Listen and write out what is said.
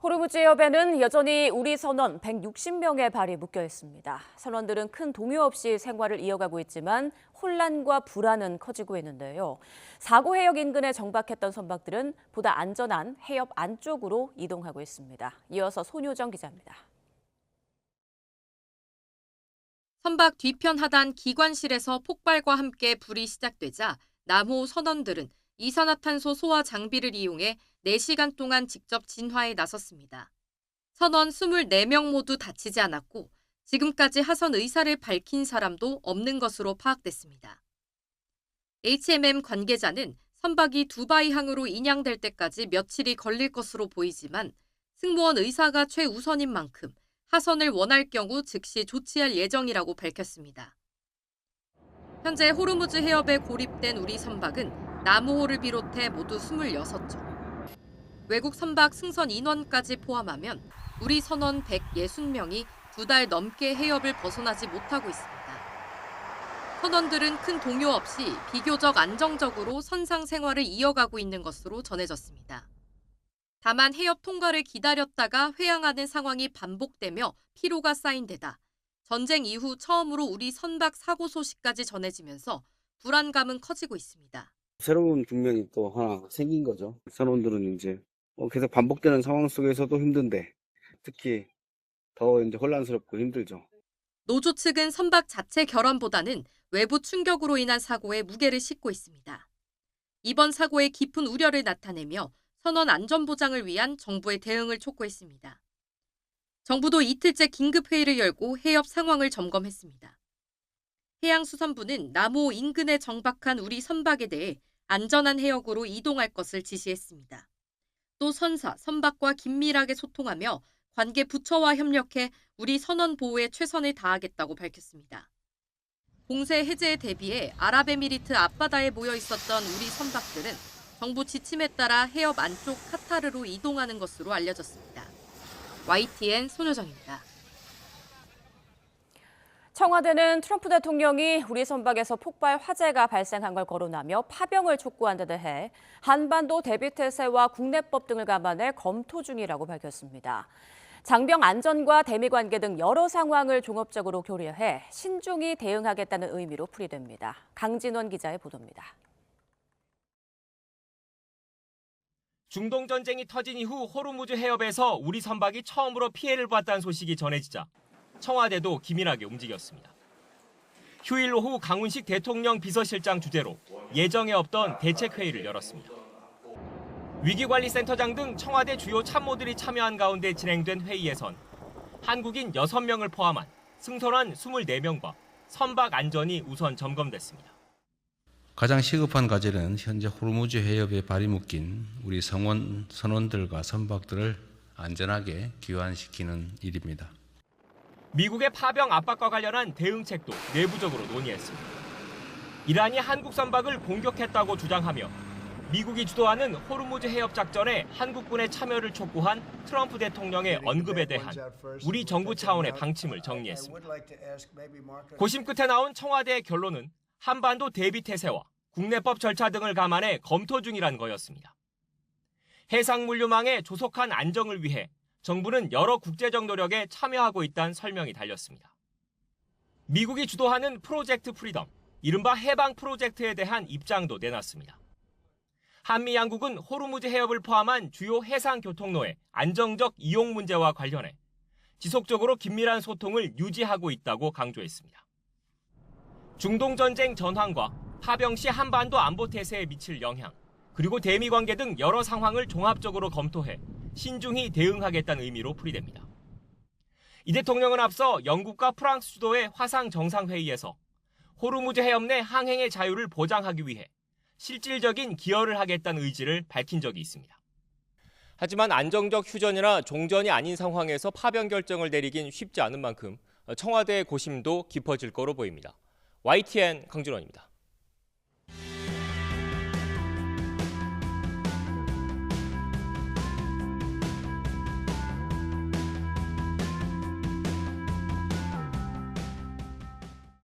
호르무즈 해협에는 여전히 우리 선원 160명의 발이 묶여 있습니다. 선원들은 큰 동요 없이 생활을 이어가고 있지만 혼란과 불안은 커지고 있는데요. 사고 해역 인근에 정박했던 선박들은 보다 안전한 해협 안쪽으로 이동하고 있습니다. 이어서 손효정 기자입니다. 선박 뒤편 하단 기관실에서 폭발과 함께 불이 시작되자 남호 선원들은 이산화탄소 소화 장비를 이용해 4시간 동안 직접 진화에 나섰습니다. 선원 24명 모두 다치지 않았고 지금까지 하선 의사를 밝힌 사람도 없는 것으로 파악됐습니다. HMM 관계자는 선박이 두바이항으로 인양될 때까지 며칠이 걸릴 것으로 보이지만 승무원 의사가 최우선인 만큼 하선을 원할 경우 즉시 조치할 예정이라고 밝혔습니다. 현재 호르무즈 해협에 고립된 우리 선박은 남호호를 비롯해 모두 26쪽. 외국 선박 승선 인원까지 포함하면 우리 선원 160명이 2달 넘게 해협을 벗어나지 못하고 있습니다. 선원들은 큰 동요 없이 비교적 안정적으로 선상 생활을 이어가고 있는 것으로 전해졌습니다. 다만 해협 통과를 기다렸다가 회항하는 상황이 반복되며 피로가 쌓인 데다 전쟁 이후 처음으로 우리 선박 사고 소식까지 전해지면서 불안감은 커지고 있습니다. 새로운 국면이 또 하나 생긴 거죠. 선원들은 이제 계속 반복되는 상황 속에서도 힘든데 특히 더 이제 혼란스럽고 힘들죠. 노조 측은 선박 자체 결함보다는 외부 충격으로 인한 사고에 무게를 싣고 있습니다. 이번 사고의 깊은 우려를 나타내며 선원 안전 보장을 위한 정부의 대응을 촉구했습니다. 정부도 이틀째 긴급회의를 열고 해협 상황을 점검했습니다. 해양수산부는 남호 인근에 정박한 우리 선박에 대해 안전한 해역으로 이동할 것을 지시했습니다. 또 선사, 선박과 긴밀하게 소통하며 관계 부처와 협력해 우리 선원 보호에 최선을 다하겠다고 밝혔습니다. 공세 해제에 대비해 아랍에미리트 앞바다에 모여 있었던 우리 선박들은 정부 지침에 따라 해협 안쪽 카타르로 이동하는 것으로 알려졌습니다. YTN 손효정입니다. 청와대는 트럼프 대통령이 우리 선박에서 폭발 화재가 발생한 걸 거론하며 파병을 촉구한 데 대해 한반도 대비태세와 국내법 등을 감안해 검토 중이라고 밝혔습니다. 장병 안전과 대미 관계 등 여러 상황을 종합적으로 고려해 신중히 대응하겠다는 의미로 풀이됩니다. 강진원 기자의 보도입니다. 중동 전쟁이 터진 이후 호르무즈 해협에서 우리 선박이 처음으로 피해를 봤다는 소식이 전해지자 청와대도 기민하게 움직였습니다. 휴일 오후 강훈식 대통령 비서실장 주재로 예정에 없던 대책회의를 열었습니다. 위기관리센터장 등 청와대 주요 참모들이 참여한 가운데 진행된 회의에선 한국인 6명을 포함한 승선원 24명과 선박 안전이 우선 점검됐습니다. 가장 시급한 과제는 현재 호르무즈 해협에 발이 묶인 우리 선원들과 선박들을 안전하게 귀환시키는 일입니다. 미국의 파병 압박과 관련한 대응책도 내부적으로 논의했습니다. 이란이 한국 선박을 공격했다고 주장하며 미국이 주도하는 호르무즈 해협 작전에 한국군의 참여를 촉구한 트럼프 대통령의 언급에 대한 우리 정부 차원의 방침을 정리했습니다. 고심 끝에 나온 청와대의 결론은 한반도 대비태세와 국내법 절차 등을 감안해 검토 중이란 거였습니다. 해상물류망의 조속한 안정을 위해 정부는 여러 국제적 노력에 참여하고 있다는 설명이 달렸습니다. 미국이 주도하는 프로젝트 프리덤, 이른바 해방 프로젝트에 대한 입장도 내놨습니다. 한미 양국은 호르무즈 해협을 포함한 주요 해상 교통로의 안정적 이용 문제와 관련해 지속적으로 긴밀한 소통을 유지하고 있다고 강조했습니다. 중동 전쟁 전환과 파병 시 한반도 안보 태세에 미칠 영향, 그리고 대미 관계 등 여러 상황을 종합적으로 검토해 신중히 대응하겠다는 의미로 풀이됩니다. 이 대통령은 앞서 영국과 프랑스 주도의 화상 정상회의에서 호르무즈 해협 내 항행의 자유를 보장하기 위해 실질적인 기여를 하겠다는 의지를 밝힌 적이 있습니다. 하지만 안정적 휴전이나 종전이 아닌 상황에서 파병 결정을 내리긴 쉽지 않은 만큼 청와대의 고심도 깊어질 거로 보입니다. YTN 강준원입니다.